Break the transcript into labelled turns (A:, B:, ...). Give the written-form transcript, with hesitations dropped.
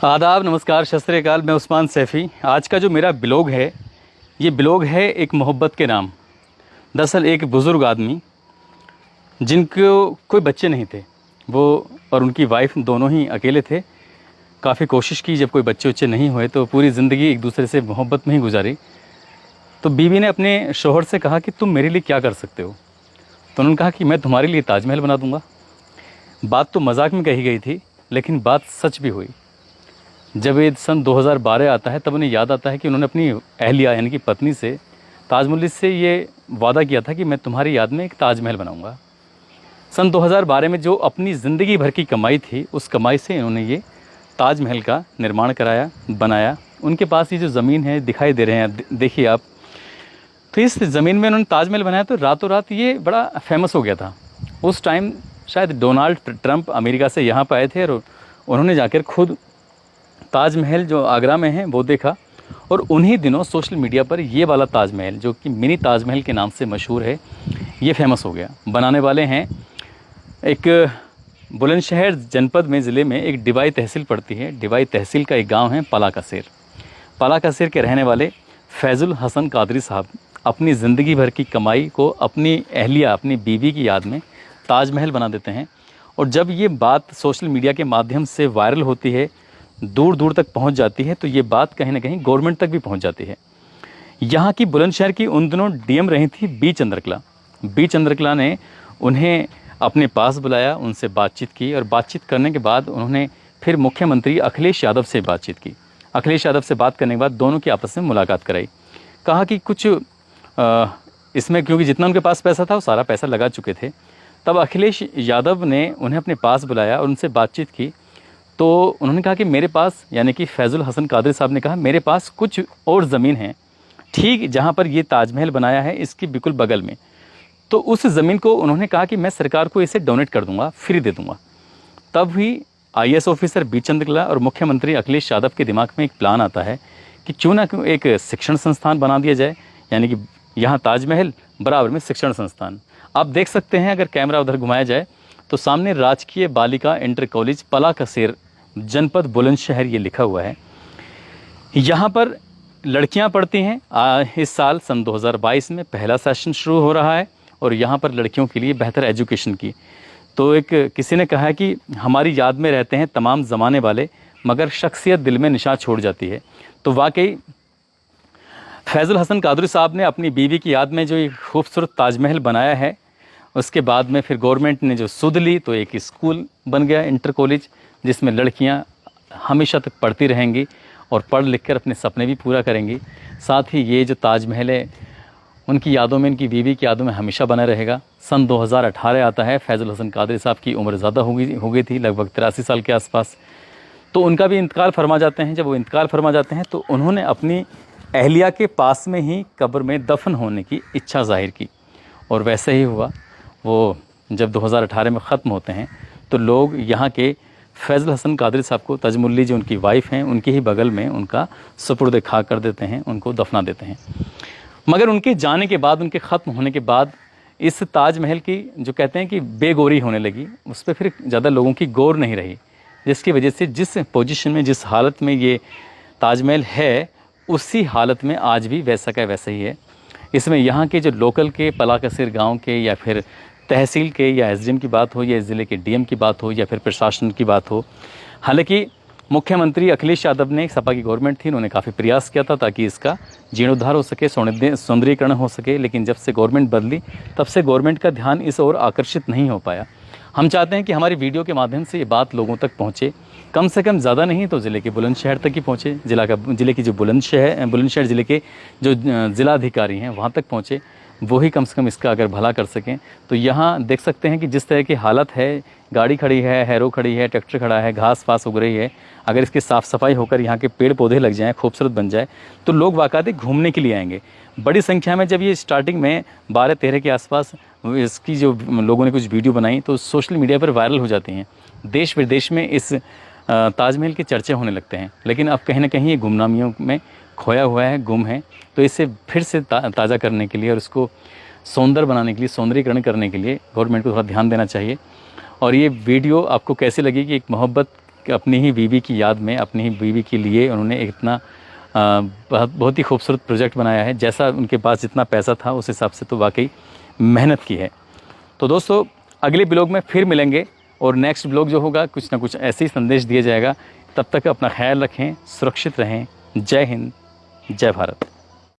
A: आदाब, नमस्कार, सत श्री अकाल। मैं उस्मान सैफ़ी। आज का जो मेरा ब्लॉग है, ये ब्लॉग है एक मोहब्बत के नाम। दरअसल एक बुज़ुर्ग आदमी जिनको कोई बच्चे नहीं थे, वो और उनकी वाइफ दोनों ही अकेले थे। काफ़ी कोशिश की, जब कोई बच्चे नहीं हुए तो पूरी ज़िंदगी एक दूसरे से मोहब्बत में ही गुजारी। तो बीवी ने अपने शौहर से कहा कि तुम मेरे लिए क्या कर सकते हो? तो उन्होंने कहा कि मैं तुम्हारे लिए ताजमहल बना दूँगा। बात तो मजाक में कही गई थी, लेकिन बात सच भी हुई। जब ये सन 2012 आता है, तब उन्हें याद आता है कि उन्होंने अपनी अहलिया यानी कि पत्नी से, ताजमहल से ये वादा किया था कि मैं तुम्हारी याद में एक ताजमहल बनाऊंगा। सन 2012 में जो अपनी ज़िंदगी भर की कमाई थी, उस कमाई से इन्होंने ये ताजमहल का निर्माण कराया, बनाया। उनके पास ये जो ज़मीन है दिखाई दे रहे हैं, देखिए आप। तो इस ज़मीन में उन्होंने ताजमहल बनाया, तो रातों रात ये बड़ा फेमस हो गया था। उस टाइम शायद डोनाल्ड ट्रंप अमेरिका से यहाँ पर आए थे और उन्होंने जाकर खुद ताजमहल जो आगरा में है वो देखा। और उन्हीं दिनों सोशल मीडिया पर ये वाला ताजमहल, जो कि मिनी ताजमहल के नाम से मशहूर है, ये फेमस हो गया। बनाने वाले हैं एक बुलंदशहर जनपद में, ज़िले में एक डिवाई तहसील पड़ती है। डिवाई तहसील का एक गांव है पला कसेर। पला कसेर के रहने वाले फैज़ुल हसन कादरी साहब अपनी ज़िंदगी भर की कमाई को अपनी अहलिया, अपनी बीवी की याद में ताजमहल बना देते हैं। और जब ये बात सोशल मीडिया के माध्यम से वायरल होती है, दूर दूर तक पहुंच जाती है, तो ये बात कहीं ना कहीं गवर्नमेंट तक भी पहुंच जाती है। यहाँ की बुलंदशहर की उन दिनों डीएम रही थी बी चंद्रकला। बी चंद्रकला ने उन्हें अपने पास बुलाया, उनसे बातचीत की, और बातचीत करने के बाद उन्होंने फिर मुख्यमंत्री अखिलेश यादव से बातचीत की। अखिलेश यादव से बात करने के बाद दोनों की आपस में मुलाकात कराई। कहा कि कुछ इसमें, क्योंकि जितना उनके पास पैसा था वो सारा पैसा लगा चुके थे। तब अखिलेश यादव ने उन्हें अपने पास बुलाया और उनसे बातचीत की। तो उन्होंने कहा कि मेरे पास, यानी कि फैज़ुल हसन कादरी साहब ने कहा, मेरे पास कुछ और ज़मीन है, ठीक जहाँ पर ये ताजमहल बनाया है इसकी बिल्कुल बगल में। तो उस ज़मीन को उन्होंने कहा कि मैं सरकार को इसे डोनेट कर दूंगा, फ्री दे दूंगा। तब भी आईएएस ऑफिसर बी चंद्रकला और मुख्यमंत्री अखिलेश यादव के दिमाग में एक प्लान आता है कि क्यों ना क्यों एक शिक्षण संस्थान बना दिया जाए, यानी कि यहाँ ताजमहल बराबर में शिक्षण संस्थान। आप देख सकते हैं, अगर कैमरा उधर घुमाया जाए तो सामने राजकीय बालिका इंटर कॉलेज पला कसेर, जनपद बुलंदशहर, ये लिखा हुआ है। यहाँ पर लड़कियाँ पढ़ती हैं। इस साल सन 2022 में पहला सेशन शुरू हो रहा है और यहाँ पर लड़कियों के लिए बेहतर एजुकेशन की। तो एक किसी ने कहा है कि हमारी याद में रहते हैं तमाम ज़माने वाले, मगर शख्सियत दिल में निशान छोड़ जाती है। तो वाकई फैज़ुल हसन कादरी साहब ने अपनी बीवी की याद में जो एक खूबसूरत ताजमहल बनाया है, उसके बाद में फिर गवर्नमेंट ने जो सुध ली तो एक स्कूल बन गया, इंटर कॉलेज, जिसमें लड़कियां हमेशा तक पढ़ती रहेंगी और पढ़ लिख कर अपने सपने भी पूरा करेंगी। साथ ही ये जो ताजमहल है उनकी यादों में, उनकी बीवी की यादों में हमेशा बना रहेगा। सन 2018 आता है। फैज़ुल हसन कादरी साहब की उम्र ज़्यादा हो गई थी, लगभग 83 साल के आसपास। तो उनका भी इंतकाल फरमा जाते हैं। जब वो इंतकाल फरमा जाते हैं तो उन्होंने अपनी अहलिया के पास में ही कब्र में दफन होने की इच्छा ज़ाहिर की, और वैसे ही हुआ। वो जब 2018 में ख़त्म होते हैं तो लोग यहाँ के फैज़ुल हसन कादरी साहब को, तजमुल्ली जो उनकी वाइफ हैं, उनके ही बगल में उनका सुपुर्द खा कर देते हैं, उनको दफना देते हैं। मगर उनके जाने के बाद, उनके ख़त्म होने के बाद, इस ताजमहल की जो कहते हैं कि बेगौरी होने लगी, उस पर फिर ज़्यादा लोगों की गौर नहीं रही, जिसकी वजह से जिस पोजीशन में, जिस हालत में ये ताजमहल है, उसी हालत में आज भी वैसा का वैसा ही है। इसमें यहाँ के जो लोकल के पला कसेर गाँव के, या फिर तहसील के, या एसडीएम की बात हो, या ज़िले के डीएम की बात हो, या फिर प्रशासन की बात हो, हालांकि मुख्यमंत्री अखिलेश यादव ने, सपा की गवर्नमेंट थी, उन्होंने काफ़ी प्रयास किया था ताकि इसका जीर्णोद्धार हो सके, सौंदर्यीकरण हो सके। लेकिन जब से गवर्नमेंट बदली, तब से गवर्नमेंट का ध्यान इस ओर आकर्षित नहीं हो पाया। हम चाहते हैं कि हमारी वीडियो के माध्यम से ये बात लोगों तक पहुँचे, कम से कम, ज़्यादा नहीं तो ज़िले के बुलंदशहर तक ही पहुँचे। ज़िले की जो बुलंदशहर ज़िले के जो ज़िलाधिकारी हैं वहाँ तक पहुँचे, वो ही कम से कम इसका अगर भला कर सकें। तो यहाँ देख सकते हैं कि जिस तरह की हालत है, गाड़ी खड़ी है, हैरो खड़ी है, ट्रैक्टर खड़ा है, घास फास उग रही है। अगर इसकी साफ़ सफाई होकर यहाँ के पेड़ पौधे लग जाएँ, खूबसूरत बन जाए, तो लोग वाकई घूमने के लिए आएंगे बड़ी संख्या में। जब ये स्टार्टिंग में 12-13 के आसपास इसकी जो लोगों ने कुछ वीडियो बनाई तो सोशल मीडिया पर वायरल हो जाती हैं। देश विदेश में इस ताजमहल के चर्चे होने लगते हैं। लेकिन अब कहीं ना कहीं ये गुमनामियों में खोया हुआ है, गुम है। तो इसे फिर से ताज़ा करने के लिए और उसको सौंदर्य बनाने के लिए, सौंदर्यीकरण करने के लिए गवर्नमेंट को थोड़ा ध्यान देना चाहिए। और ये वीडियो आपको कैसी लगी कि एक मोहब्बत अपनी ही बीवी की याद में, अपनी ही बीवी के लिए उन्होंने एक इतना बहुत ही खूबसूरत प्रोजेक्ट बनाया है। जैसा उनके पास जितना पैसा था उस हिसाब से तो वाकई मेहनत की है। तो दोस्तों अगले ब्लॉग में फिर मिलेंगे और नेक्स्ट ब्लॉग जो होगा कुछ ना कुछ ऐसे ही संदेश दिया जाएगा। तब तक अपना ख्याल रखें, सुरक्षित रहें। जय हिंद, जय भारत।